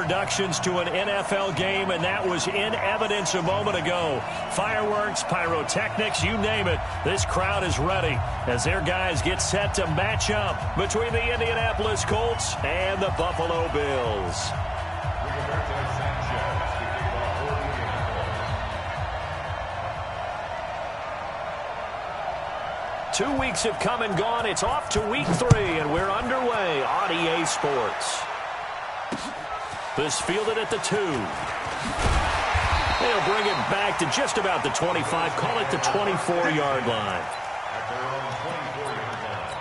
introductions to an NFL game, and that was in evidence a moment ago. Fireworks, pyrotechnics, you name it. This crowd is ready as their guys get set to match up between the Indianapolis Colts and the Buffalo Bills. 2 weeks have come and gone. It's off to week 3, and we're underway on EA Sports. This fielded at the 2. They'll bring it back to just about the 25. Call it the 24-yard line. At their own 24-yard line.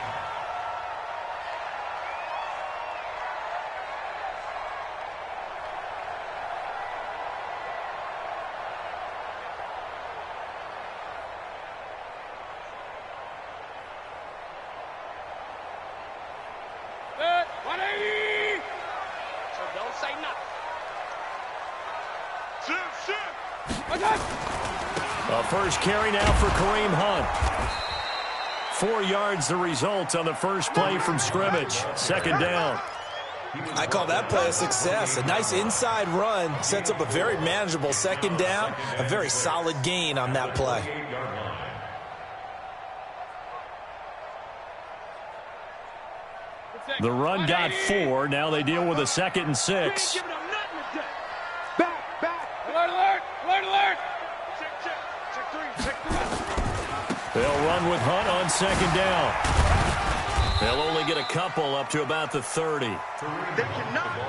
A first carry now for Kareem Hunt. 4 yards the result on the first play from scrimmage. Second down. I call that play a success. A nice inside run sets up a very manageable second down. A very solid gain on that play. The run got 4. Now they deal with a 2nd and 6. They'll run with Hunt on second down. They'll only get a couple up to about the 30.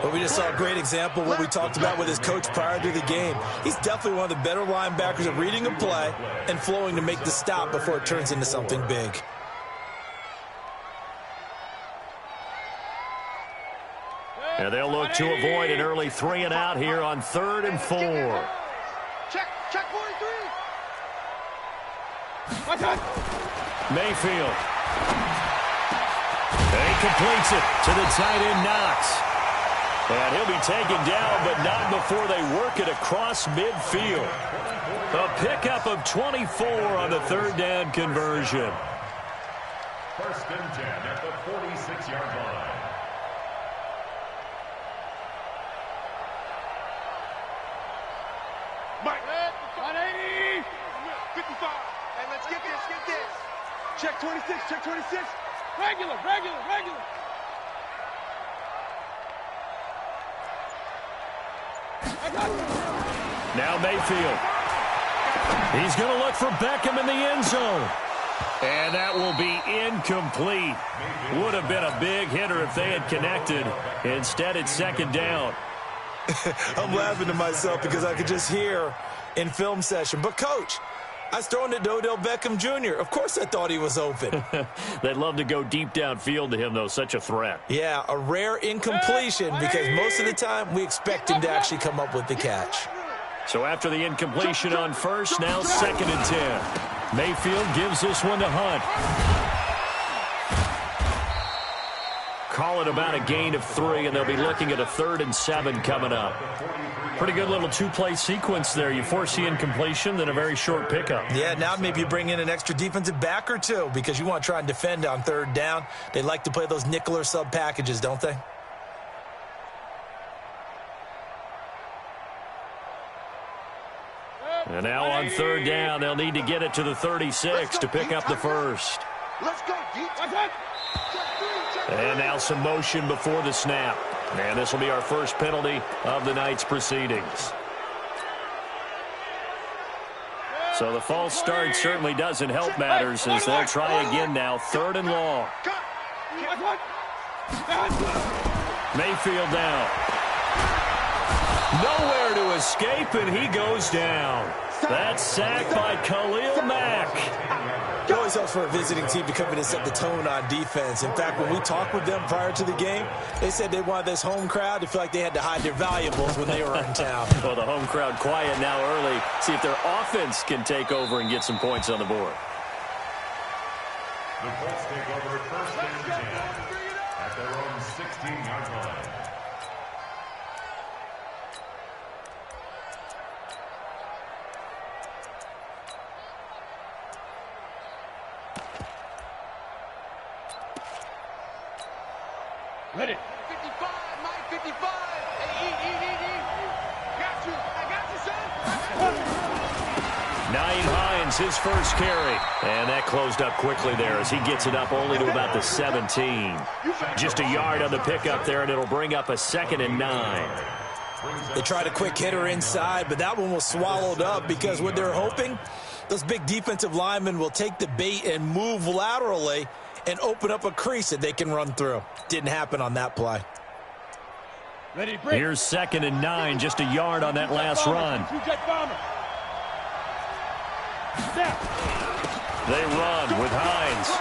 But we just saw a great example of what we talked about with his coach prior to the game. He's definitely one of the better linebackers at reading a play and flowing to make the stop before it turns into something big. And they'll look to avoid an early 3 and out here on 3rd and 4. Check 43. Mayfield. And he completes it to the tight end Knox. And he'll be taken down, but not before they work it across midfield. A pickup of 24 on the 3rd down conversion. 1st and 10 at the 46-yard line. Mike, 180. 55. Hey, let's get this, get this. Check 26, check 26. Regular. Now Mayfield. He's going to look for Beckham in the end zone. And that will be incomplete. Would have been a big hitter if they had connected. Instead, it's 2nd down. I'm laughing to myself because I could just hear in film session. But, Coach, I was throwing it to Odell Beckham Jr. Of course I thought he was open. They'd love to go deep downfield to him, though. Such a threat. Yeah, a rare incompletion because most of the time we expect him to actually come up with the catch. So after the incompletion on first, now 2nd and 10. Mayfield gives this one to Hunt. Call it about a gain of 3, and they'll be looking at a 3rd and 7 coming up. Pretty good little 2-play sequence there. You force the incompletion, then a very short pickup. Yeah, now maybe you bring in an extra defensive back or 2 because you want to try and defend on 3rd down. They like to play those nickel or sub packages, don't they? And now on 3rd down, they'll need to get it to the 36 to pick up the first. Let's go, deep. And now some motion before the snap. And this will be our first penalty of the night's proceedings. So the false start certainly doesn't help matters as they'll try again now. 3rd and long. Mayfield down. Nowhere to escape, and he goes down. That's sacked by Khalil Mack. It always helps for a visiting team to come in and set the tone on defense. In fact, when we talked with them prior to the game, they said they wanted this home crowd to feel like they had to hide their valuables when they were in town. Well, the home crowd quiet now early. See if their offense can take over and get some points on the board. The Colts take over 1st and 10 at their own 16-yard line. Ready. 55, Mike, 55. Hey, eat. Nyheim Hines, his first carry. And that closed up quickly there as he gets it up only to about the 17. Just a yard on the pickup there, and it'll bring up a 2nd and 9. They tried a quick hitter inside, but that one was swallowed up because what they're hoping, those big defensive linemen will take the bait and move laterally and open up a crease that they can run through. Didn't happen on that play. Here's 2nd and 9, just a yard on that last run. They run with Hines.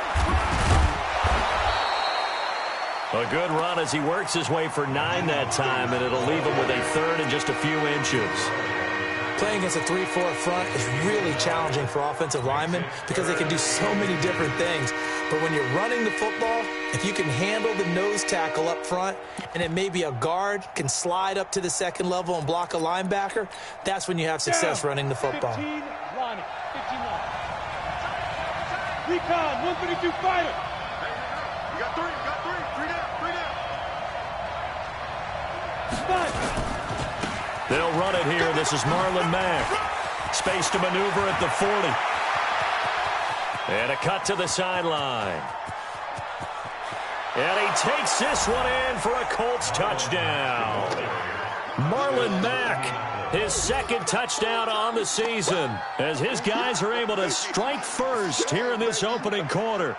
A good run as he works his way for 9 that time, and it'll leave him with a 3rd and just a few inches. Playing against a 3-4 front is really challenging for offensive linemen because they can do so many different things. But when you're running the football, if you can handle the nose tackle up front and then maybe a guard can slide up to the 2nd level and block a linebacker, that's when you have success running the football. 15 lining. 15 lining. Recon, 132 fighter. You got 3, you got 3. 3 down, 3 down. They'll run it here. This is Marlon Mack. Space to maneuver at the 40. And a cut to the sideline. And he takes this one in for a Colts touchdown. Marlon Mack, his 2nd touchdown on the season, as his guys are able to strike first here in this opening quarter.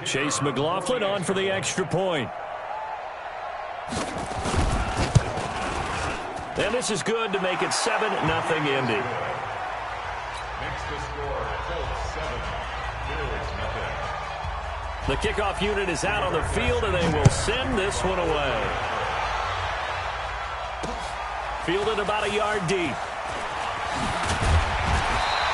Chase McLaughlin on for the extra point. And this is good to make it 7-0 Indy. Makes the score Colts 7, Bills nothing. The kickoff unit is out on the field, and they will send this one away. Fielded about a yard deep.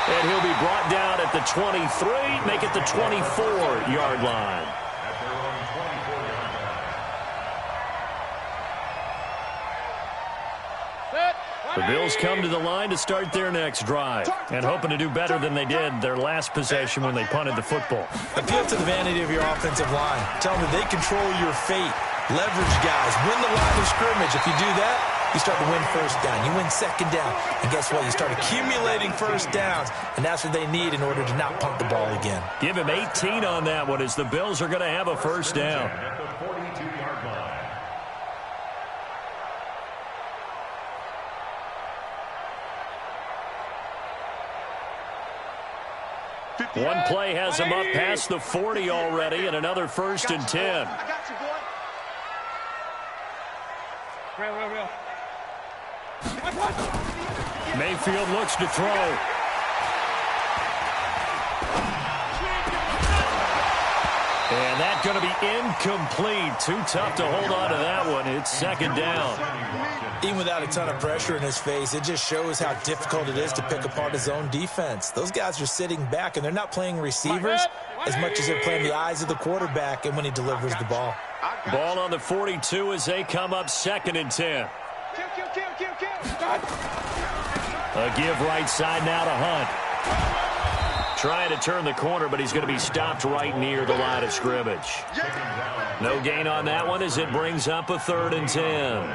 And he'll be brought down at the 23, make it the 24-yard line. At their own 24-yard line. The Bills come to the line to start their next drive and hoping to do better than they did their last possession when they punted the football. Appeal to the vanity of your offensive line. Tell them that they control your fate. Leverage guys. Win the line of scrimmage. If you do that, you start to win first down. You win 2nd down. And guess what? You start accumulating first downs, and that's what they need in order to not punt the ball again. Give him 18 on that one as the Bills are going to have a first down. At the 42-yard line. One play has him up past the 40 already, and another 1st and 10. I got you, boy. Real. Mayfield looks to throw. And that's going to be incomplete. Too tough to hold on to that one. It's 2nd down. Even without a ton of pressure in his face, it just shows how difficult it is to pick apart his own defense. Those guys are sitting back, and they're not playing receivers as much as they're playing the eyes of the quarterback and when he delivers the ball. Ball on the 42 as they come up 2nd and 10. Kill. A give right side now to Hunt. Trying to turn the corner, but he's going to be stopped right near the line of scrimmage. No gain on that one as it brings up a 3rd and 10.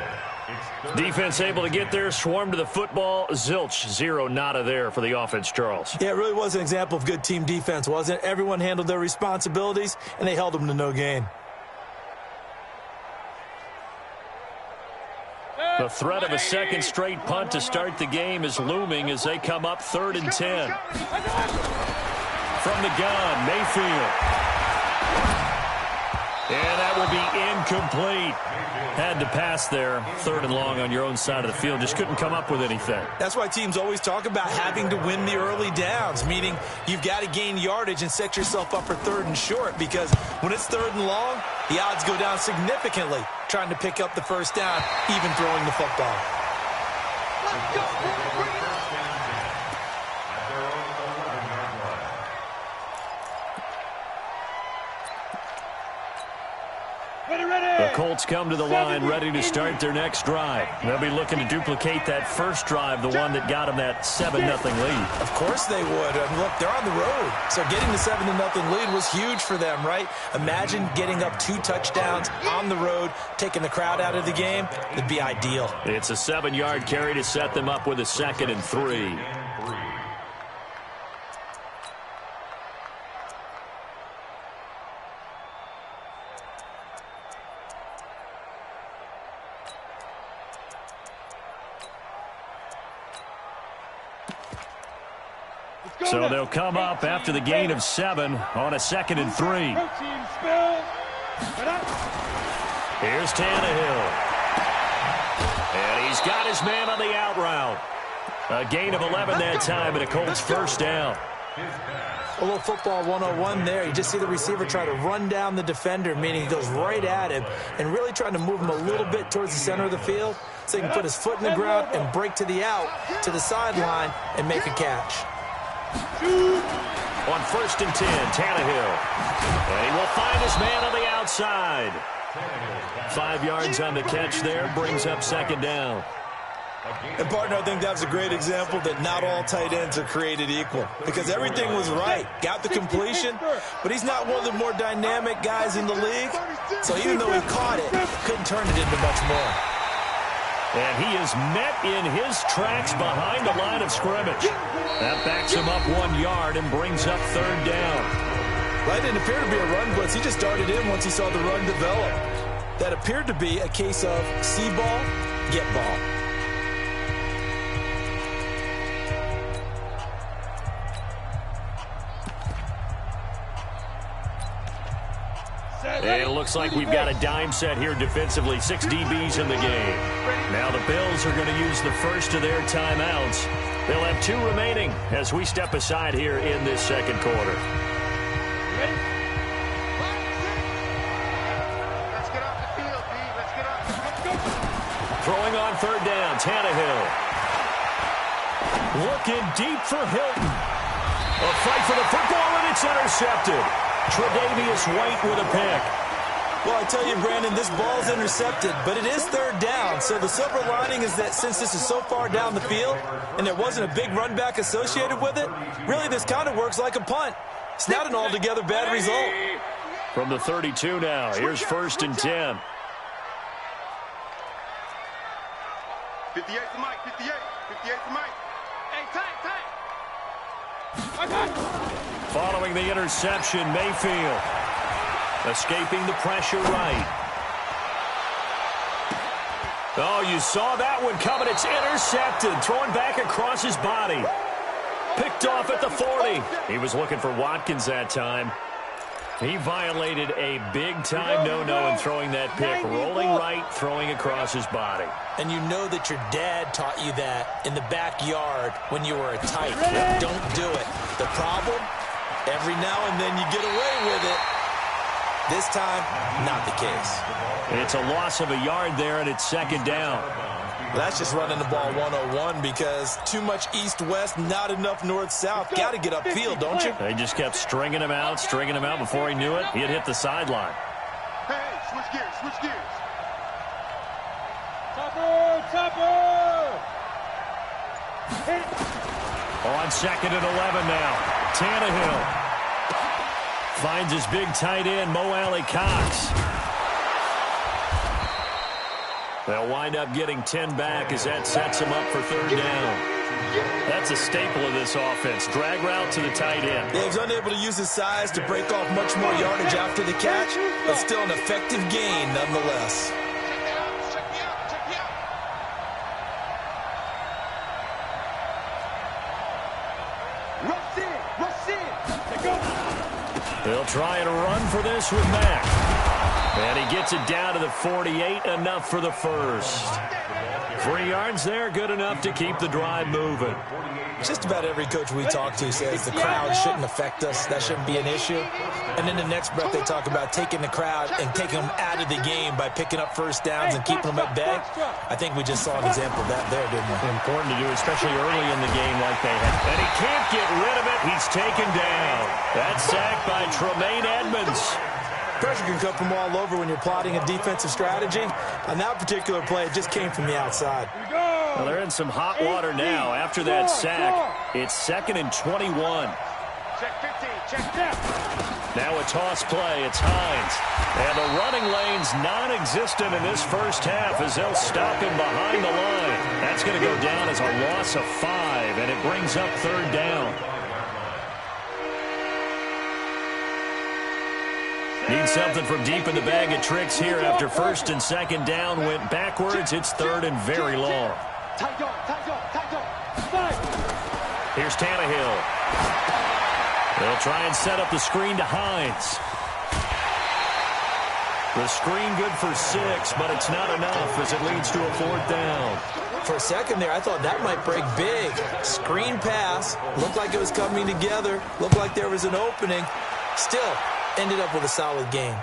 Defense able to get there, swarm to the football. Zilch, 0 nada there for the offense, Charles. Yeah, it really was an example of good team defense, wasn't it? Everyone handled their responsibilities, and they held them to no gain. The threat of a 2nd straight punt to start the game is looming as they come up 3rd and 10. From the gun, Mayfield. And that will be incomplete. Had to pass there, 3rd and long on your own side of the field. Just couldn't come up with anything. That's why teams always talk about having to win the early downs, meaning you've got to gain yardage and set yourself up for 3rd and short, because when it's 3rd and long, the odds go down significantly trying to pick up the first down, even throwing the football. Let's go. At their own 11-yard line. The Colts come to the line ready to start their next drive. They'll be looking to duplicate that first drive, the one that got them that 7-0 lead. Of course they would. Look, they're on the road. So getting the 7-0 lead was huge for them, right? Imagine getting up 2 touchdowns on the road, taking the crowd out of the game. It'd be ideal. It's a 7-yard carry to set them up with a 2nd and 3. So they'll come up after the gain of 7 on a 2nd and 3. Here's Tannehill. And he's got his man on the out route. A gain of 11 that time and a Colts first down. A little football 101 there. You just see the receiver try to run down the defender, meaning he goes right at him and really trying to move him a little bit towards the center of the field so he can put his foot in the ground and break to the out, to the sideline, and make a catch. On 1st and 10, Tannehill. And he will find his man on the outside. 5 yards on the catch there, brings up 2nd down. And, partner, I think that was a great example that not all tight ends are created equal because everything was right. Got the completion, but he's not one of the more dynamic guys in the league. So even though he caught it, couldn't turn it into much more. And he is met in his tracks behind the line of scrimmage. That backs him up 1 yard and brings up 3rd down. Well, that didn't appear to be a run blitz. He just darted in once he saw the run develop. That appeared to be a case of see ball, get ball. And it looks like we've got a dime set here defensively. 6 DBs in the game. Now the Bills are going to use the first of their timeouts. They'll have 2 remaining as we step aside here in this 2nd quarter. Ready? Let's get off the field, B. Let's get off. Let's go. Throwing on 3rd down, Tannehill. Looking deep for Hilton. A fight for the football, and it's intercepted. Tre'Davious White with a pick. Well, I tell you, Brandon, this ball's intercepted, but it is 3rd down. So the silver lining is that since this is so far down the field and there wasn't a big run back associated with it, really this kind of works like a punt. It's not an altogether bad result. From the 32 now, here's 1st and 10. 58 to Mike, 58. 58 to Mike. Hey, tight. Following the interception, Mayfield escaping the pressure right. Oh, you saw that one coming. It's intercepted. Throwing back across his body. Picked off at the 40. He was looking for Watkins that time. He violated a big-time no-no in throwing that pick. Rolling right, throwing across his body. And you know that your dad taught you that in the backyard when you were a tight. Don't do it. The problem, every now and then you get away with it. This time, not the case. It's a loss of a yard there, and it's 2nd down. Well, that's just running the ball 101 because too much east-west, not enough north-south. Got to get upfield, don't you? They just kept stringing him out before he knew it. He had hit the sideline. Hey, switch gears. Topper! On 2nd and 11 now. Tannehill finds his big tight end, Mo Alley-Cox. They'll wind up getting 10 back as that sets him up for 3rd down. That's a staple of this offense. Drag route to the tight end. Yeah, he's unable to use his size to break off much more yardage after the catch, but still an effective gain nonetheless. They'll try and run for this with Mack. And he gets it down to the 48, enough for the first. 3 yards there, good enough to keep the drive moving. Just about every coach we talk to says the crowd shouldn't affect us. That shouldn't be an issue. And in the next breath, they talk about taking the crowd and taking them out of the game by picking up first downs and keeping them at bay. I think we just saw an example of that there, didn't we? Important to do, especially early in the game like they had. And he can't get rid of it. He's taken down. That's sacked by Tremaine Edmonds. Pressure can come from all over when you're plotting a defensive strategy. On that particular play, it just came from the outside. Well, they're in some hot water now after that sack. It's 2nd and 21. Check 15, check down. Now a toss play. It's Hines. And the running lane's non-existent in this first half as they'll stop him behind the line. That's going to go down as a loss of 5, and it brings up 3rd down. Need something from deep in the bag of tricks here after 1st and 2nd down went backwards. It's 3rd and very long. Here's Tannehill. They'll try and set up the screen to Hines. The screen good for 6, but it's not enough as it leads to a 4th down. For a second there, I thought that might break big. Screen pass. Looked like it was coming together. Looked like there was an opening. Still, ended up with a solid game.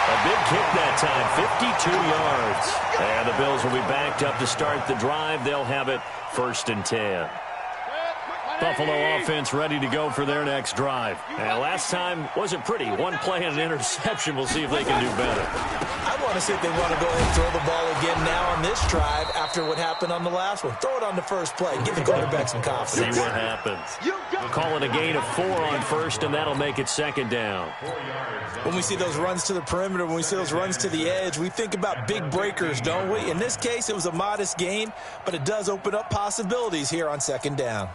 A big kick that time, 52 yards. And the Bills will be backed up to start the drive. They'll have it 1st and 10. Buffalo offense ready to go for their next drive. And last time wasn't pretty. One play and an interception. We'll see if they can do better. I want to see if they want to go ahead and throw the ball again now on this drive after what happened on the last one. Throw it on the first play. Give the quarterback some confidence. See what happens. We'll call it a gain of 4 on 1st, and that'll make it 2nd down. When we see those runs to the perimeter, when we see those runs to the edge, we think about big breakers, don't we? In this case, it was a modest gain, but it does open up possibilities here on 2nd down.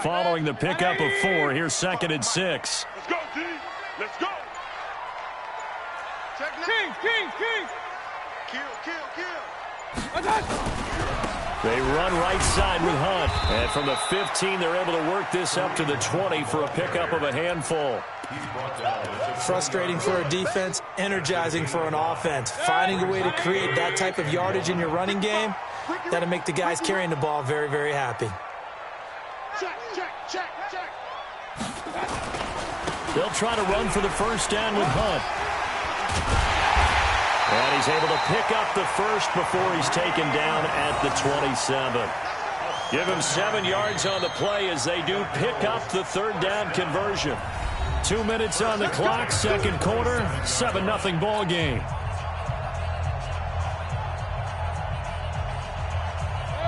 Following the pickup of 4, here's 2nd and 6. Let's go, T. Let's go. Check now. King. Kill. They run right side with Hunt. And from the 15, they're able to work this up to the 20 for a pickup of a handful. Frustrating for a defense, energizing for an offense. Finding a way to create that type of yardage in your running game, that'll make the guys carrying the ball very, very happy. Check. They'll try to run for the 1st down with Hunt. And he's able to pick up the 1st before he's taken down at the 27. Give him 7 yards on the play as they do pick up the 3rd down conversion. 2 minutes on the clock, 2nd quarter, 7-0 ball game.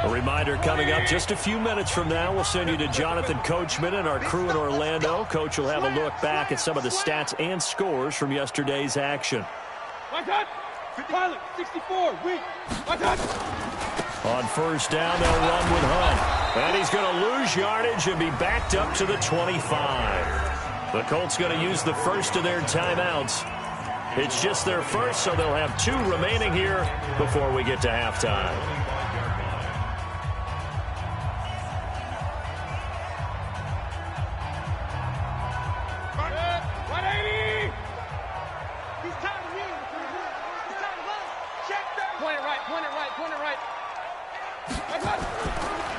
A reminder coming up just a few minutes from now. We'll send you to Jonathan Coachman and our crew in Orlando. Coach will have a look back at some of the stats and scores from yesterday's action. Pilot, 64, weak. On 1st down, they'll run with Hunt. And he's going to lose yardage and be backed up to the 25. The Colts going to use the first of their timeouts. It's just their first, so they'll have 2 remaining here before we get to halftime.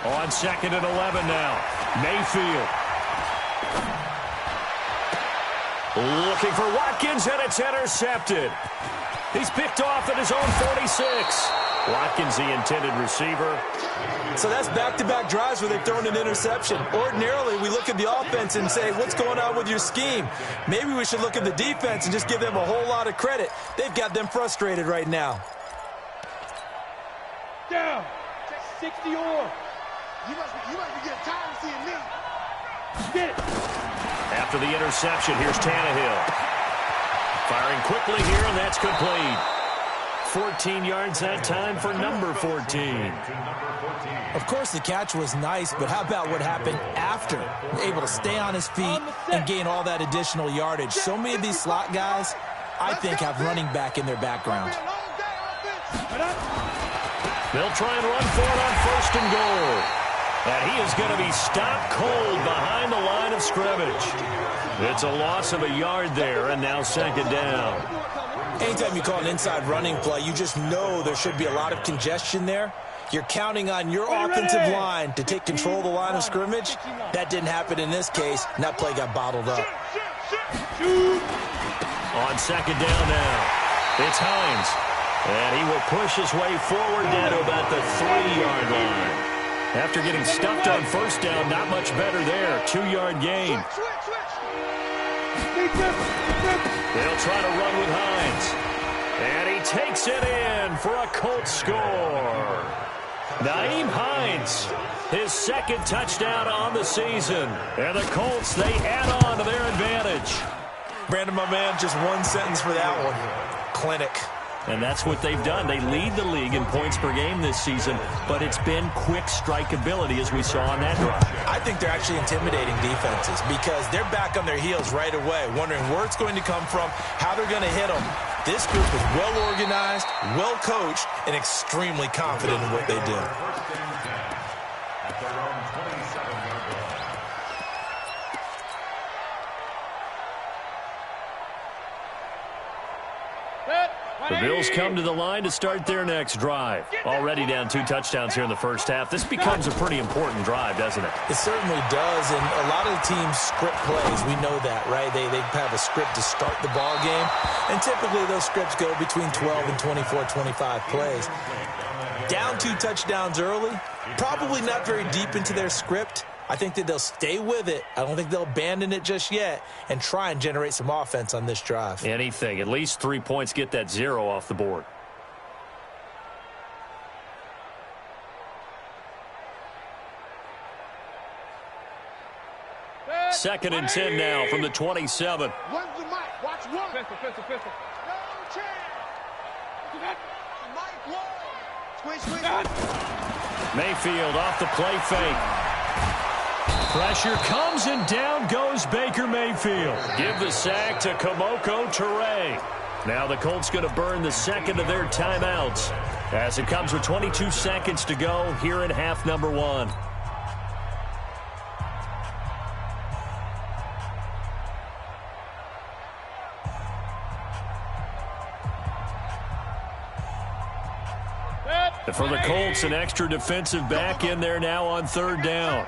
On 2nd and 11 now. Mayfield. Looking for Watkins, and it's intercepted. He's picked off at his own 46. Watkins, the intended receiver. So that's back-to-back drives where they've thrown an interception. Ordinarily, we look at the offense and say, what's going on with your scheme? Maybe we should look at the defense and just give them a whole lot of credit. They've got them frustrated right now. Down. 60 or. You must be getting tired of seeing me. Get it. After the interception, here's Tannehill. Firing quickly here, and that's complete. 14 yards that time for number 14. Of course, the catch was nice, but how about what happened after? Able to stay on his feet and gain all that additional yardage. So many of these slot guys, I think, have running back in their background. They'll try and run for it on 1st and goal. And he is going to be stopped cold behind the line of scrimmage. It's a loss of a yard there, and now 2nd down. Anytime you call an inside running play, you just know there should be a lot of congestion there. You're counting on your offensive line to take control of the line of scrimmage. That didn't happen in this case, and that play got bottled up. On second down now, it's Hines. And he will push his way forward down to about the 3-yard line. After getting stuffed on first down, not much better there. 2-yard gain. They'll try to run with Hines. And he takes it in for a Colts score. Nyheim Hines, his second touchdown on the season. And the Colts, they add on to their advantage. Brandon, my man, just one sentence for that one. Clinic. And that's what they've done. They lead the league in points per game this season, but it's been quick strike ability as we saw on that drive. I think they're actually intimidating defenses because they're back on their heels right away, wondering where it's going to come from, how they're going to hit them. This group is well organized, well coached, and extremely confident in what they do. The Bills come to the line to start their next drive. Already down 2 touchdowns here in the first half. This becomes a pretty important drive, doesn't it? It certainly does, and a lot of the teams script plays. We know that, right? They have a script to start the ball game, and typically those scripts go between 12 and 24, 25 plays. Down 2 touchdowns early, probably not very deep into their script. I think that they'll stay with it. I don't think they'll abandon it just yet and try and generate some offense on this drive. Anything. At least 3 points, get that 0 off the board. Second and 10 now from the 27. Run the mic. Watch one. Pistol. No chance. Mike, one. Squeeze. Mayfield off the play fake. Pressure comes, and down goes Baker Mayfield. Give the sack to Kamoko Toure. Now the Colts going to burn the second of their timeouts as it comes with 22 seconds to go here in half number 1. And for the Colts, an extra defensive back in there now on third down.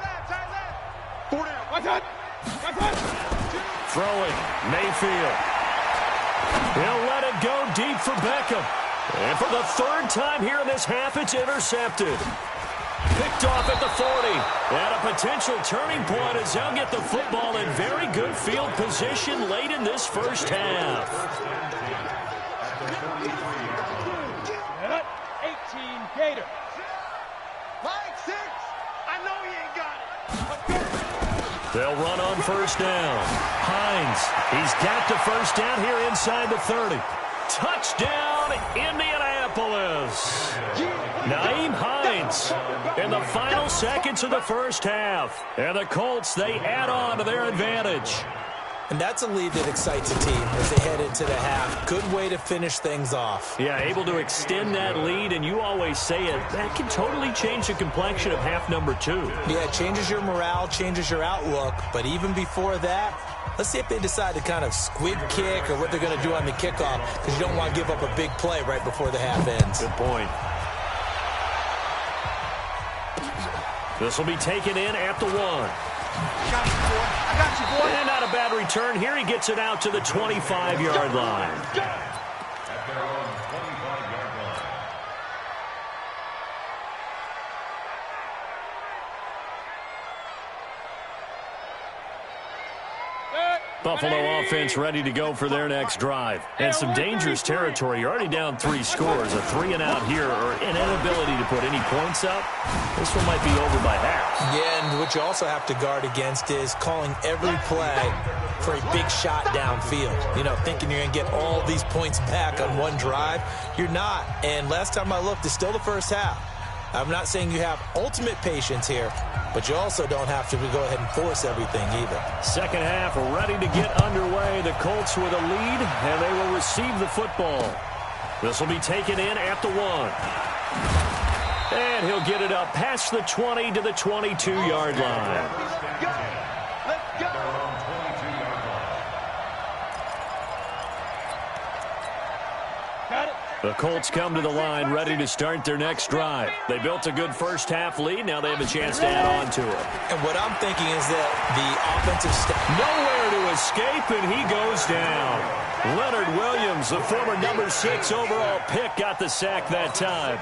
Throwing, Mayfield. He'll let it go deep for Beckham. And for the third time here in this half, it's intercepted. Picked off at the 40. And a potential turning point as they'll get the football in very good field position late in this first half. 18 Gator. Mike 6. I know you ain't got it. They'll run on first down. Hines, he's got the first down here inside the 30. Touchdown, Indianapolis. Nyheim Hines in the final seconds of the first half. And the Colts, they add on to their advantage. And that's a lead that excites a team as they head into the half. Good way to finish things off. Yeah, able to extend that lead, and you always say it, that can totally change the complexion of half number 2. Yeah, it changes your morale, changes your outlook. But even before that, let's see if they decide to kind of squib kick or what they're going to do on the kickoff, because you don't want to give up a big play right before the half ends. Good point. This will be taken in at the 1. Got you, boy. I got you, boy. And not a bad return here. He gets it out to the 25-yard line. At their own 25-yard line. Buffalo offense ready to go for their next drive. And some dangerous territory. You're already down 3 scores. A 3-and-out here, or an inability to put any points up. This one might be over by half. Yeah, and what you also have to guard against is calling every play for a big shot downfield. You know, thinking you're going to get all these points back on one drive. You're not. And last time I looked, it's still the first half. I'm not saying you have ultimate patience here, but you also don't have to go ahead and force everything either. Second half ready to get underway. The Colts with a lead, and they will receive the football. This will be taken in at the 1. And he'll get it up past the 20 to the 22-yard line. Let's go. Got it. The Colts come to the line ready to start their next drive. They built a good first half lead. Now they have a chance to add on to it. And what I'm thinking is that the offensive Nowhere to escape, and he goes down. Leonard Williams, the former #6 overall pick, got the sack that time.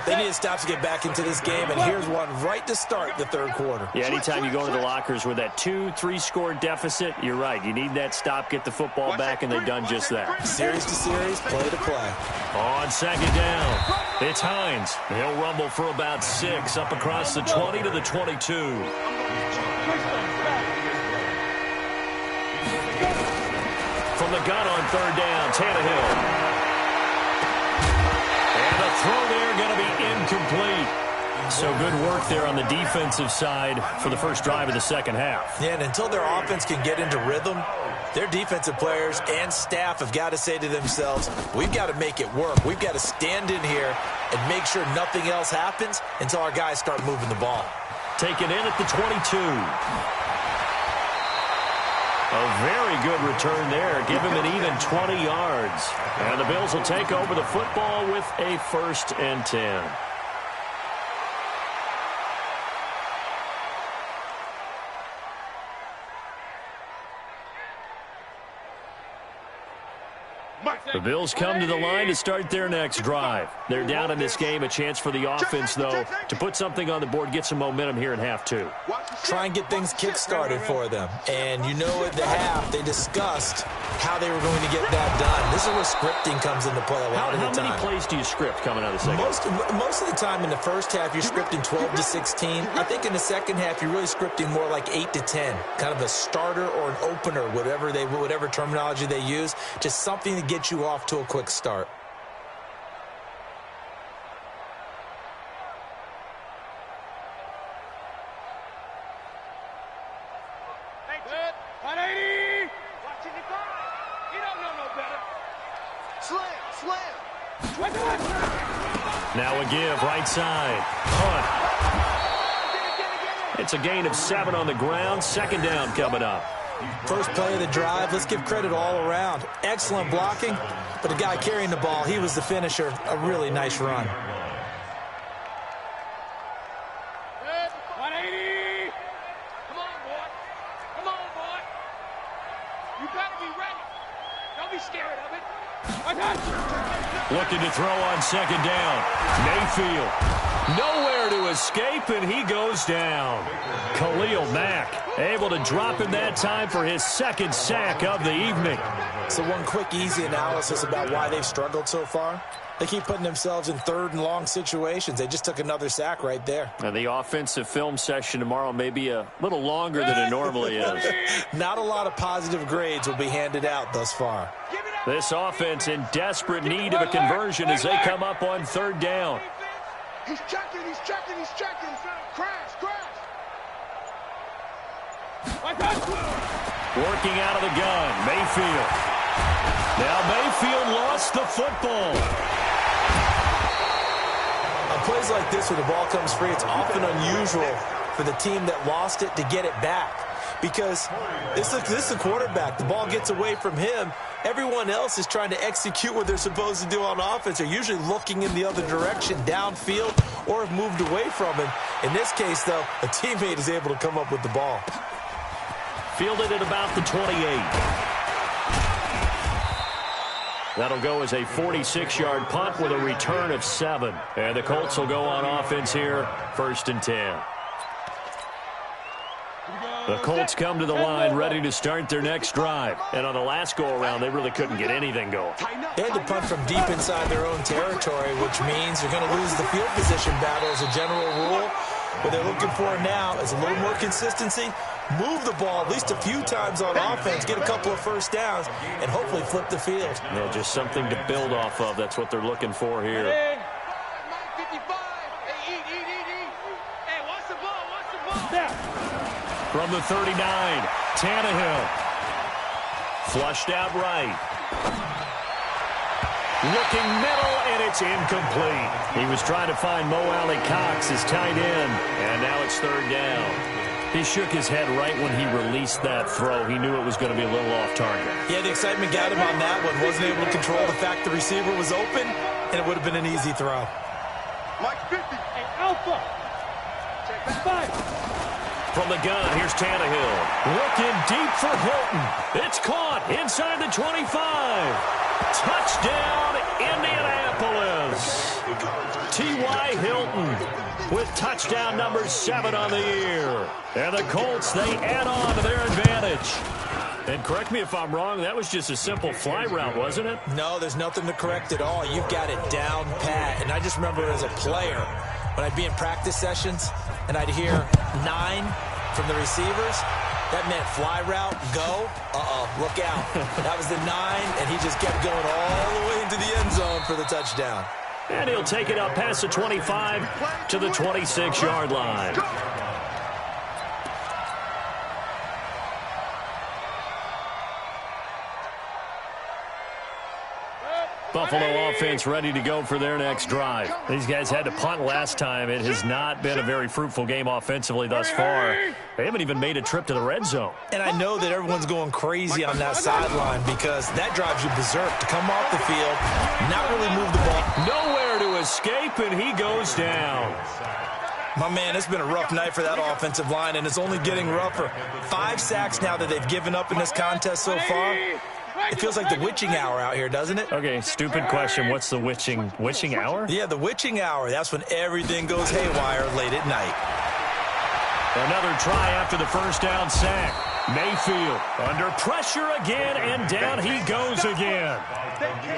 They need to stop to get back into this game, and here's one right to start the third quarter. Yeah, anytime you go into the lockers with that 2-3 score deficit, you're right. You need that stop, get the football back, and they've done just that. Series to series, play to play. On second down, it's Hines. He'll rumble for about 6 up across the 20 to the 22. From the gun on third down, Tannehill. And the throw there going to be incomplete. So good work there on the defensive side for the first drive of the second half. Yeah, and until their offense can get into rhythm, their defensive players and staff have got to say to themselves, we've got to make it work. We've got to stand in here and make sure nothing else happens until our guys start moving the ball. Taken in at the 22. A very good return there. Give him an even 20 yards. And the Bills will take over the football with a 1st and 10. The Bills come to the line to start their next drive. They're down in this game. A chance for the offense, though, to put something on the board, get some momentum here in half 2. Try and get things kick-started for them. And you know at the half, they discussed how they were going to get that done. This is where scripting comes into play a lot of the time. How many plays do you script coming out of the second half? Most of the time in the first half, you're scripting 12 to 16. I think in the second half, you're really scripting more like 8 to 10. Kind of a starter or an opener, whatever terminology they use. Just something to get you off to a quick start. Good. 180. Watching the guy. He don't know no better. Slam. Now a give, right side. Punt. It's a gain of 7 on the ground. Second down coming up. First play of the drive, let's give credit all around. Excellent blocking, but the guy carrying the ball, he was the finisher. A really nice run. Good. 180. Come on, boy. You better be ready. Don't be scared of it. Looking to throw on second down. Mayfield. Nowhere to escape, and he goes down. Khalil Mack able to drop him that time for his 2nd sack of the evening. So one quick, easy analysis about why they've struggled so far. They keep putting themselves in 3rd and long situations. They just took another sack right there. And the offensive film session tomorrow may be a little longer than it normally is. Not a lot of positive grades will be handed out thus far. This offense in desperate need of a conversion as they come up on 3rd down. He's checking. Crash. Working out of the gun, Mayfield. Now Mayfield lost the football. On plays like this where the ball comes free, it's often unusual for the team that lost it to get it back. Because this is the quarterback. The ball gets away from him. Everyone else is trying to execute what they're supposed to do on offense. They're usually looking in the other direction, downfield, or have moved away from him. In this case, though, a teammate is able to come up with the ball. Fielded at about the 28. That'll go as a 46-yard punt with a return of 7. And the Colts will go on offense here, 1st and 10. The Colts come to the line ready to start their next drive. And on the last go-around, they really couldn't get anything going. They had to punt from deep inside their own territory, which means they're going to lose the field position battle as a general rule. What they're looking for now is a little more consistency, move the ball at least a few times on offense, get a couple of first downs, and hopefully flip the field. Yeah, just something to build off of. That's what they're looking for here. Hey, watch the ball. From the 39, Tannehill. Flushed out right. Looking middle, and it's incomplete. He was trying to find Mo Alley Cox, his tight end, and now it's 3rd down. He shook his head right when he released that throw. He knew it was going to be a little off target. Yeah, the excitement got him on that one. Wasn't able to control the fact the receiver was open, and it would have been an easy throw. Mike 50. Hey, Alpha. Check 5. from the gun. Here's Tannehill. Looking deep for Hilton. It's caught inside the 25. Touchdown, Indianapolis. T.Y. Hilton with touchdown number 7 on the year. And the Colts, they add on to their advantage. And correct me if I'm wrong, that was just a simple fly route, wasn't it? No, there's nothing to correct at all. You've got it down pat. And I just remember as a player, when I'd be in practice sessions and I'd hear 9 from the receivers, that meant fly route, go, look out. That was the 9, and he just kept going all the way into the end zone for the touchdown. And he'll take it up past the 25 to the 26-yard line. Buffalo offense ready to go for their next drive. These guys had to punt last time. It has not been a very fruitful game offensively thus far. They haven't even made a trip to the red zone. And I know that everyone's going crazy on that sideline because that drives you berserk to come off the field, not really move the ball. Nowhere to escape, and he goes down. My man, it's been a rough night for that offensive line, and it's only getting rougher. 5 sacks now that they've given up in this contest so far. It feels like the witching hour out here, doesn't it? Okay, stupid question. What's the witching hour? Yeah, the witching hour. That's when everything goes haywire late at night. Another try after the first down sack. Mayfield under pressure again, and down he goes again.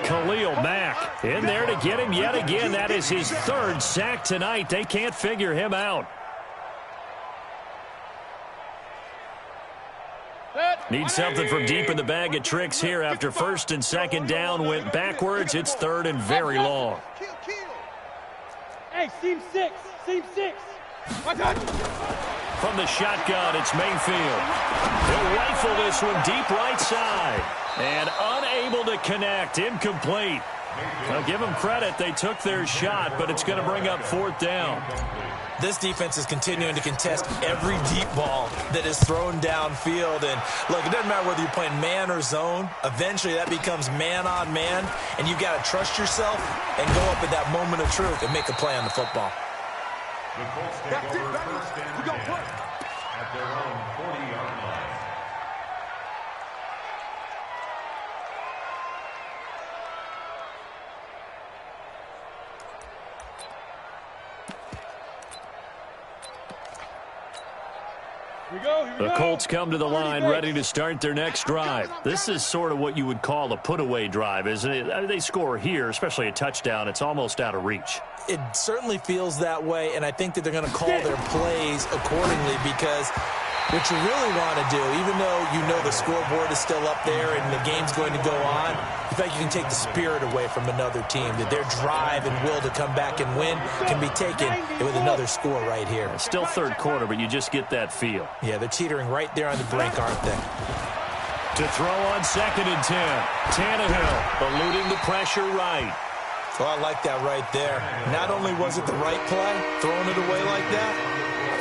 Khalil Mack in there to get him yet again. That is his 3rd sack tonight. They can't figure him out. Need something from deep in the bag of tricks here after 1st and 2nd down went backwards. It's 3rd and very long. Hey, seam 6. From the shotgun, it's Mayfield. He'll rifle this one deep right side. And unable to connect. Incomplete. I'll give them credit. They took their shot, but it's going to bring up 4th down. This defense is continuing to contest every deep ball that is thrown downfield. And, look, it doesn't matter whether you're playing man or zone. Eventually, that becomes man-on-man, and you've got to trust yourself and go up at that moment of truth and make a play on the football. The Colts take over 1st and 10 at their own 40-yard line. The Colts come to the line ready to start their next drive. This is sort of what you would call a put-away drive, isn't it? They score here, especially a touchdown. It's almost out of reach. It certainly feels that way, and I think that they're going to call their plays accordingly because what you really want to do, even though you know the scoreboard is still up there and the game's going to go on, in fact, you can take the spirit away from another team, that their drive and will to come back and win can be taken with another score right here. It's still 3rd quarter, but you just get that feel. Yeah, they're teetering right there on the brink, aren't they? To throw on 2nd and 10. Tannehill eluding the pressure right. Oh, I like that right there. Not only was it the right play, throwing it away like that,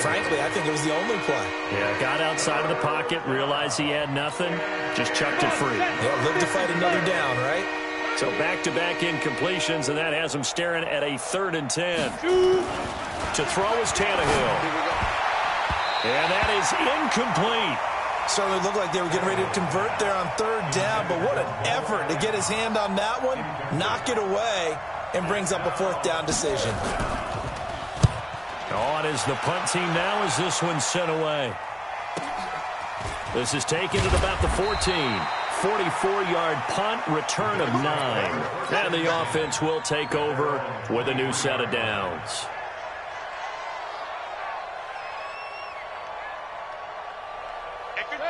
frankly, I think it was the only play. Yeah, got outside of the pocket, realized he had nothing, just chucked it free. Yeah, live to fight another down, right? So back-to-back incompletions, and that has him staring at a 3rd and 10. To throw is Tannehill. And that is incomplete. Certainly looked like they were getting ready to convert there on 3rd down, but what an effort to get his hand on that one, knock it away, and brings up a 4th down decision. On is the punt team now as this one's sent away. This is taken at about the 14. 44-yard punt, return of 9. And the offense will take over with a new set of downs.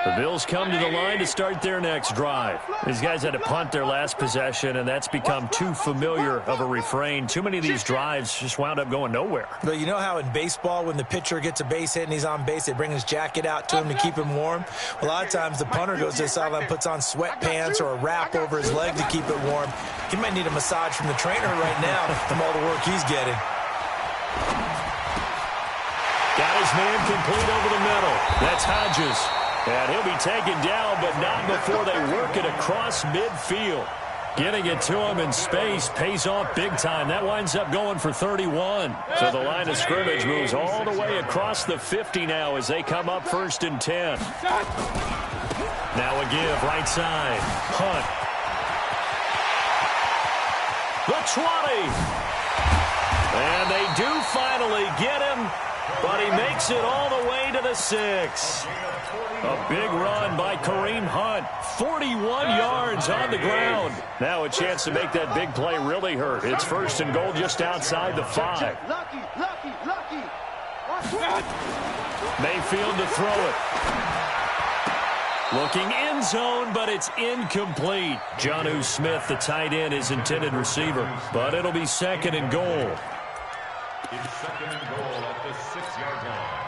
The Bills come to the line to start their next drive. These guys had to punt their last possession, and that's become too familiar of a refrain. Too many of these drives just wound up going nowhere. But you know how in baseball, when the pitcher gets a base hit and he's on base, they bring his jacket out to him to keep him warm? A lot of times the punter goes to the sideline, puts on sweatpants or a wrap over his leg to keep it warm. He might need a massage from the trainer right now from all the work he's getting. Got his man complete over the middle. That's Hodges. And he'll be taken down, but not before they work it across midfield. Getting it to him in space pays off big time. That winds up going for 31. So the line of scrimmage moves all the way across the 50 now as they come up 1st and 10. Now a give right side. Hunt. The 20. And they do finally get him, but he makes it all the way to the 6. A big run by Kareem Hunt. 41 yards on the ground. Now a chance to make that big play really hurt. It's 1st and goal just outside the 5. Mayfield to throw it. Looking end zone, but it's incomplete. Jonnu Smith, the tight end, is intended receiver. But it'll be 2nd and goal. It's 2nd and goal at the 6-yard line.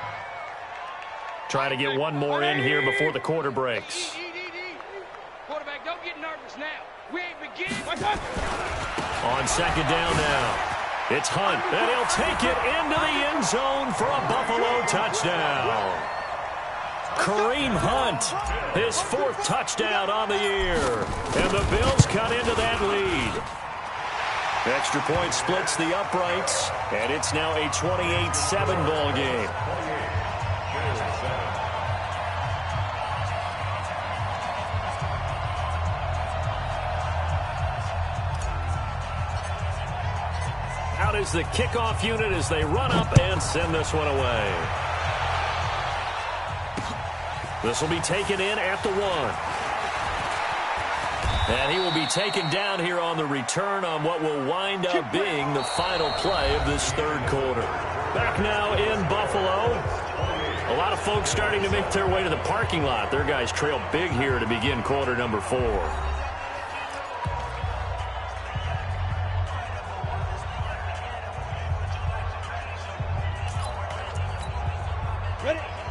Try to get one more in here before the quarter breaks. Quarterback, don't get nervous now. We ain't beginning. On 2nd down now. It's Hunt, and he'll take it into the end zone for a Buffalo touchdown. Kareem Hunt, his 4th touchdown on the year. And the Bills cut into that lead. Extra point splits the uprights, and it's now a 28-7 ball game. Out is the kickoff unit as they run up and send this one away. This will be taken in at the 1. And he will be taken down here on the return on what will wind up being the final play of this 3rd quarter. Back now in Buffalo. A lot of folks starting to make their way to the parking lot. Their guys trail big here to begin quarter number 4.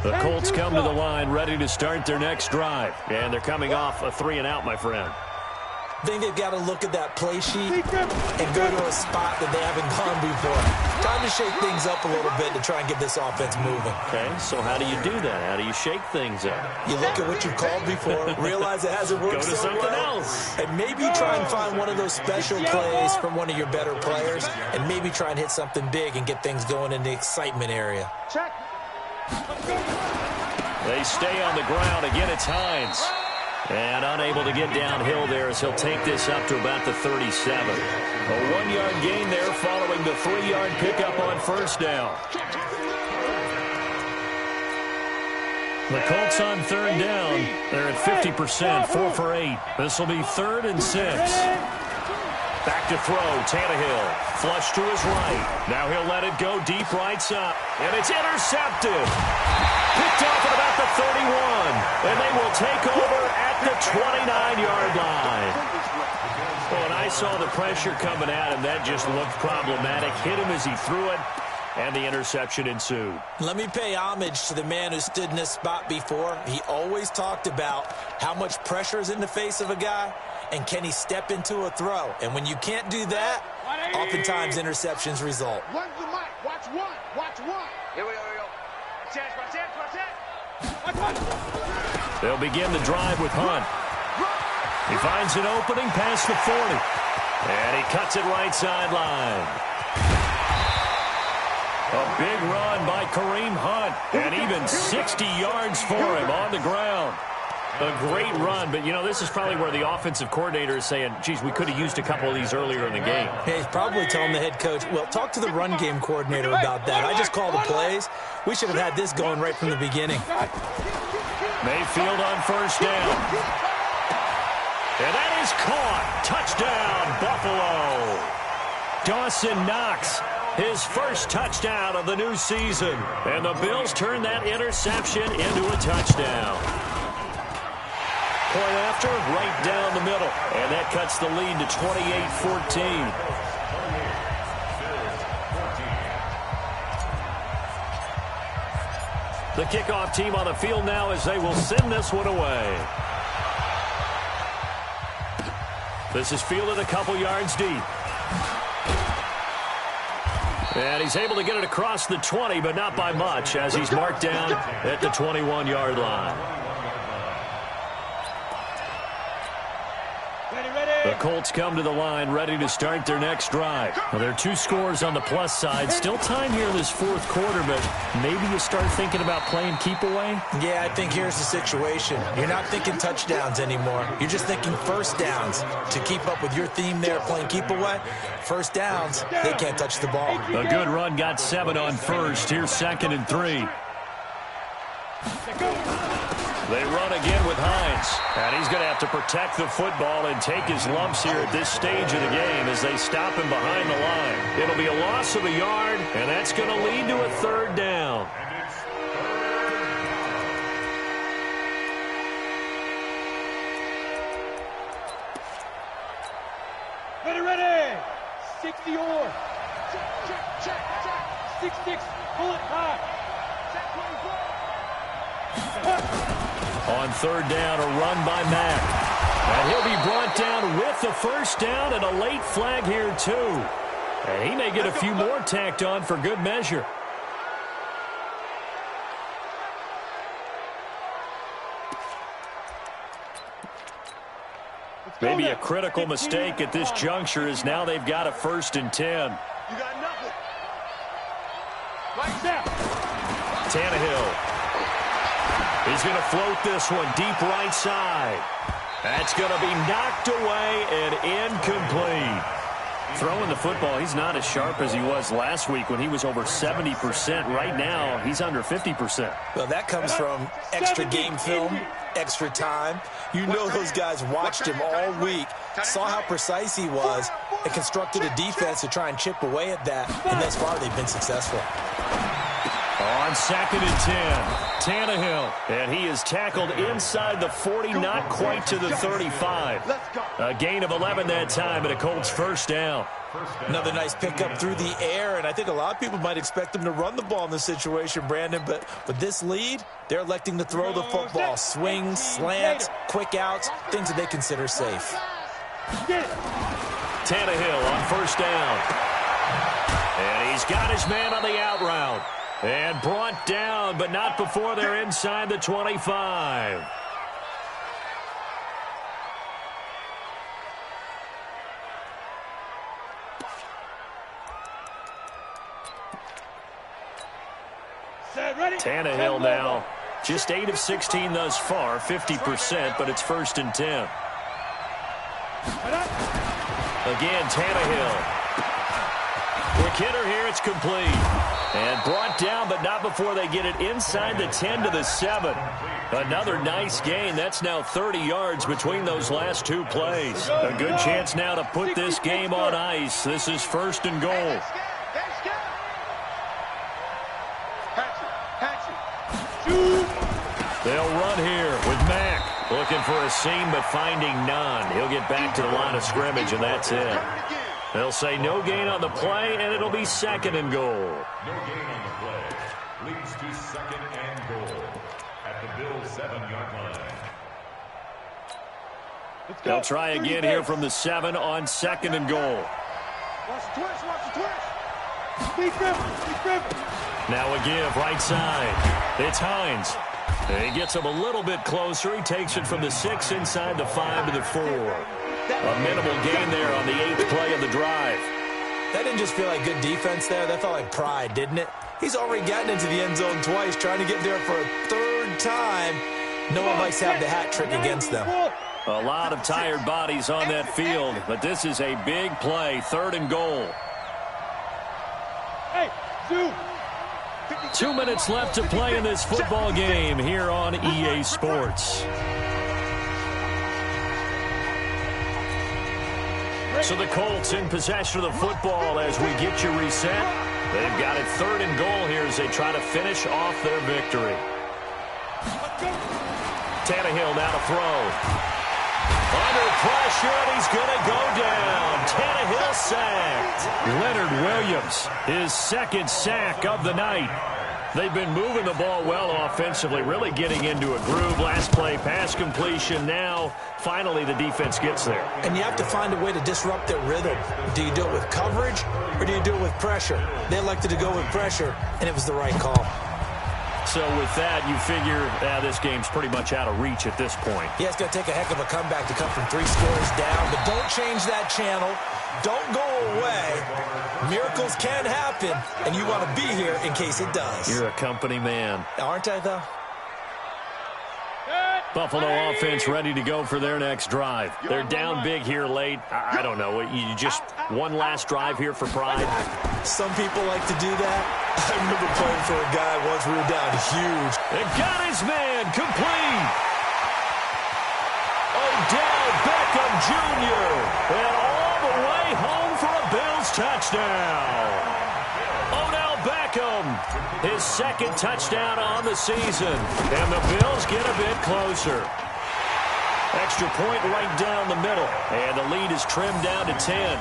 The Colts come to the line ready to start their next drive. And they're coming off a 3-and-out, my friend. I think they've got to look at that play sheet and go to a spot that they haven't gone before. Time to shake things up a little bit to try and get this offense moving. Okay, so how do you do that? How do you shake things up? You look at what you've called before, realize it hasn't worked so well. Go to something else. And maybe try and find one of those special plays from one of your better players, and maybe try and hit something big and get things going in the excitement area. They stay on the ground. Again, it's Hines. And unable to get downhill there as he'll take this up to about the 37. A 1-yard gain there following the 3-yard pickup on 1st down. The Colts on 3rd down. They're at 50%, 4 for 8. This will be 3rd and 6. Back to throw, Tannehill. Flush to his right. Now he'll let it go deep right side. And it's intercepted. Picked off at about the 31. And they will take over at the 29-yard line. Well, and I saw the pressure coming at him. That just looked problematic. Hit him as he threw it. And the interception ensued. Let me pay homage to the man who stood in this spot before. He always talked about how much pressure is in the face of a guy. And can he step into a throw? And when you can't do that, oftentimes interceptions result. Run the mic. Watch one. Watch one. Here we go. Here we go. They'll begin the drive with Hunt. He finds an opening past the 40. And he cuts it right sideline. A big run by Kareem Hunt. And even 60 yards for him on the ground. A great run, but, you know, this is probably where the offensive coordinator is saying, geez, we could have used a couple of these earlier in the game. Yeah, he's probably telling the head coach, well, talk to the run game coordinator about that. I just call the plays. We should have had this going right from the beginning. Mayfield on 1st down. And that is caught. Touchdown, Buffalo. Dawson Knox, his first touchdown of the new season. And the Bills turn that interception into a touchdown. Point after, right down the middle. And that cuts the lead to 28-14. The kickoff team on the field now as they will send this one away. This is fielded a couple yards deep. And he's able to get it across the 20, but not by much, as he's marked down at the 21-yard line. The Colts come to the line ready to start their next drive. Well, there are 2 scores on the plus side. Still time here in this 4th quarter, but maybe you start thinking about playing keep away? Yeah, I think here's the situation. You're not thinking touchdowns anymore. You're just thinking first downs. To keep up with your theme there, playing keep away, first downs, they can't touch the ball. A good run got 7 on first. Here's 2nd and 3. They run again with Hines. And he's going to have to protect the football and take his lumps here at this stage of the game as they stop him behind the line. It'll be a loss of a yard, and that's going to lead to a 3rd down. Ready. 60 or. Check. 6-6. Pull it high. On 3rd down, a run by Mack. And he'll be brought down with the first down and a late flag here, too. And he may get a few more tacked on for good measure. Maybe a critical mistake at this juncture as now they've got a 1st and 10. You got nothing. Right now. Tannehill. He's going to float this one deep right side. That's going to be knocked away and incomplete. Throwing the football, he's not as sharp as he was last week when he was over 70%. Right now, he's under 50%. Well, that comes from extra game film, extra time. You know those guys watched him all week, saw how precise he was, and constructed a defense to try and chip away at that. And thus far, they've been successful. On 2nd and 10, Tannehill, and he is tackled inside the 40, not quite to the 35. A gain of 11 that time, and a Colts 1st down. Another nice pickup through the air, and I think a lot of people might expect them to run the ball in this situation, Brandon, but with this lead, they're electing to throw the football. Swings, slants, quick outs, things that they consider safe. Tannehill on 1st down. And he's got his man on the out route. And brought down, but not before they're inside the 25. Tannehill now, just 8 of 16 thus far, 50%, but it's 1st and 10. Again, Tannehill. Quick hitter here, it's complete. And brought down, but not before they get it inside the 10 to the 7. Another nice gain. That's now 30 yards between those last 2 plays. A good chance now to put this game on ice. This is 1st and goal. They'll run here with Mack. Looking for a seam, but finding none. He'll get back to the line of scrimmage, and that's it. They'll say no gain on the play, and it'll be 2nd and goal. No gain on the play. Leads to 2nd and goal at the Bills' 7-yard line. They'll try again here from the 7 on 2nd and goal. Watch the twist, watch the twist. Speed grip. Now a give, right side. It's Hines. He gets him a little bit closer. He takes it from the 6 inside the 5 to the 4. A minimal gain there on the 8th play of the drive. That didn't just feel like good defense there. That felt like pride, didn't it? He's already gotten into the end zone twice, trying to get there for a 3rd time. No one likes to have the hat trick against them. A lot of tired bodies on that field, but this is a big play, 3rd and goal. 2 minutes left to play in this football game here on EA Sports. So the Colts in possession of the football as we get you reset. They've got it 3rd and goal here as they try to finish off their victory. Tannehill now to throw. Under pressure, and he's going to go down. Tannehill sacked. Leonard Williams, his 2nd sack of the night. They've been moving the ball well offensively, really getting into a groove. Last play, pass completion. Now, finally, the defense gets there. And you have to find a way to disrupt their rhythm. Do you do it with coverage, or do you do it with pressure? They elected to go with pressure, and it was the right call. So with that, you figure this game's pretty much out of reach at this point. Yeah, it's going to take a heck of a comeback to come from 3 scores down, but don't change that channel. Don't go away. Miracles can happen, and you want to be here in case it does. You're a company man. Aren't I, though? Buffalo offense ready to go for their next drive. They're down big here late. I don't know. You just one last drive here for pride? Some people like to do that. I remember playing for a guy once we were down huge. And got his man complete. Odell Beckham Jr. And all the way home for a Bills touchdown. Odell Beckham, his second touchdown on the season. And the Bills get a bit closer. Extra point right down the middle. And the lead is trimmed down to 10.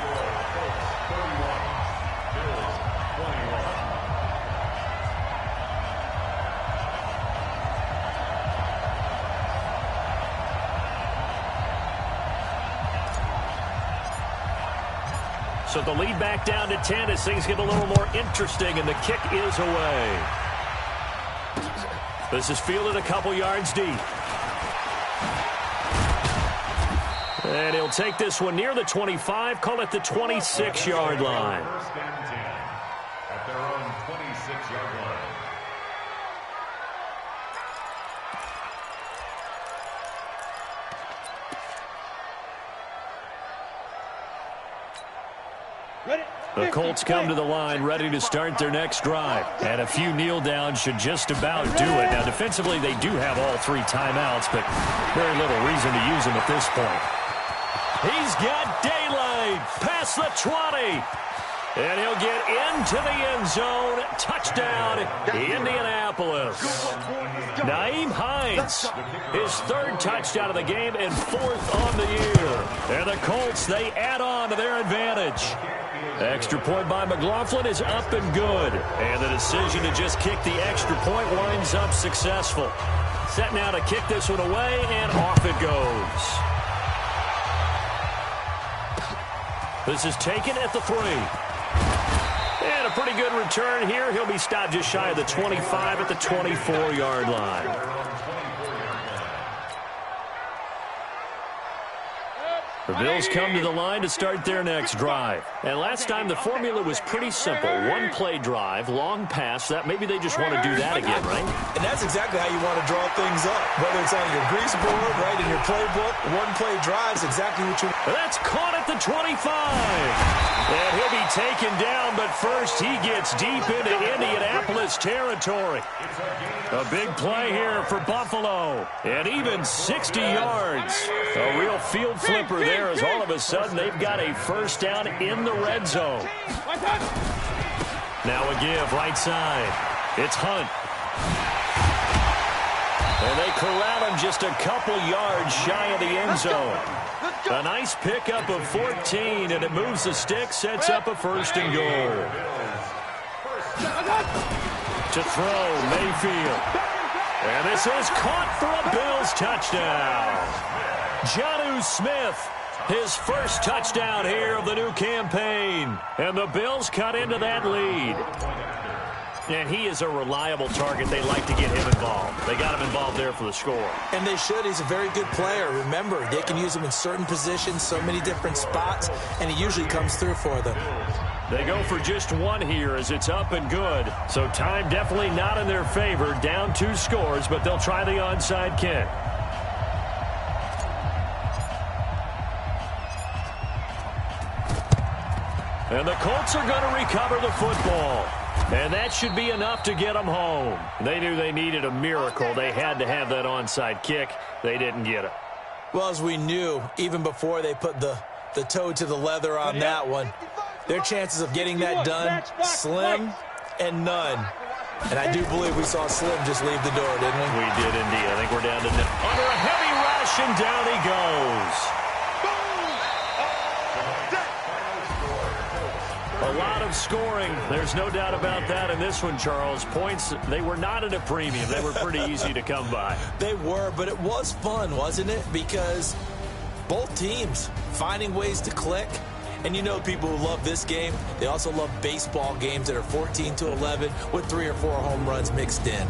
So the lead back down to 10 as things get a little more interesting, and the kick is away. This is fielded a couple yards deep. And he'll take this one near the 25, call it the 26-yard line. First and 10 at their own 26-yard line. The Colts come to the line ready to start their next drive. And a few kneel downs should just about do it. Now, defensively, they do have all 3 timeouts, but very little reason to use them at this point. He's got daylight past the 20. And he'll get into the end zone. Touchdown, Indianapolis. Nyheim Hines, his 3rd touchdown of the game and 4th on the year. And the Colts, they add on to their advantage. Extra point by McLaughlin is up and good. And the decision to just kick the extra point winds up successful. Set now to kick this one away, and off it goes. This is taken at the 3. And a pretty good return here. He'll be stopped just shy of the 25 at the 24-yard line. The Bills come to the line to start their next drive. And last time the formula was pretty simple. 1-play drive, long pass. That maybe they just want to do that again, right? And that's exactly how you want to draw things up. Whether it's on your grease board, right, in your playbook, 1-play drive is exactly what you want. That's caught at the 25. And he'll be taken down, but first he gets deep into Indianapolis territory. A big play here for Buffalo. And even 60 yards. A real field flipper there as all of a sudden they've got a first down in the red zone. Now a give right side. It's Hunt. And they corral him just a couple yards shy of the end zone. A nice pickup of 14, and it moves the stick, sets up a 1st and goal. To throw, Mayfield. And this is caught for a Bills touchdown. Jonnu Smith, his 1st touchdown here of the new campaign. And the Bills cut into that lead. And he is a reliable target. They like to get him involved. They got him involved there for the score. And they should. He's a very good player. Remember, they can use him in certain positions, so many different spots, and he usually comes through for them. They go for just 1 here as it's up and good. So time definitely not in their favor. Down 2 scores, but they'll try the onside kick. And the Colts are going to recover the football. And that should be enough to get them home. They knew they needed a miracle. They had to have that onside kick. They didn't get it. Well, as we knew, even before they put the toe to the leather on that one, their chances of getting that done, slim and none. And I do believe we saw Slim just leave the door, didn't we? We did indeed. I think we're down to under a heavy rush, and down he goes. A lot of scoring. There's no doubt about that in this one, Charles. Points, they were not at a premium. They were pretty easy to come by. They were, but it was fun, wasn't it? Because both teams finding ways to click. And you know people who love this game, they also love baseball games that are 14-11 with 3 or 4 home runs mixed in.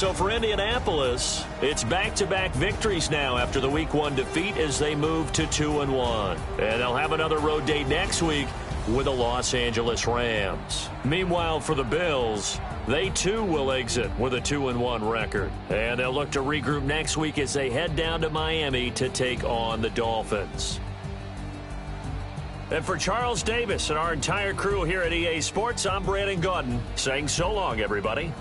So for Indianapolis, it's back-to-back victories now after the Week 1 defeat as they move to 2-1. And they'll have another road date next week with the Los Angeles Rams. Meanwhile, for the Bills, they too will exit with a 2-1 record. And they'll look to regroup next week as they head down to Miami to take on the Dolphins. And for Charles Davis and our entire crew here at EA Sports, I'm Brandon Gaudin saying so long, everybody.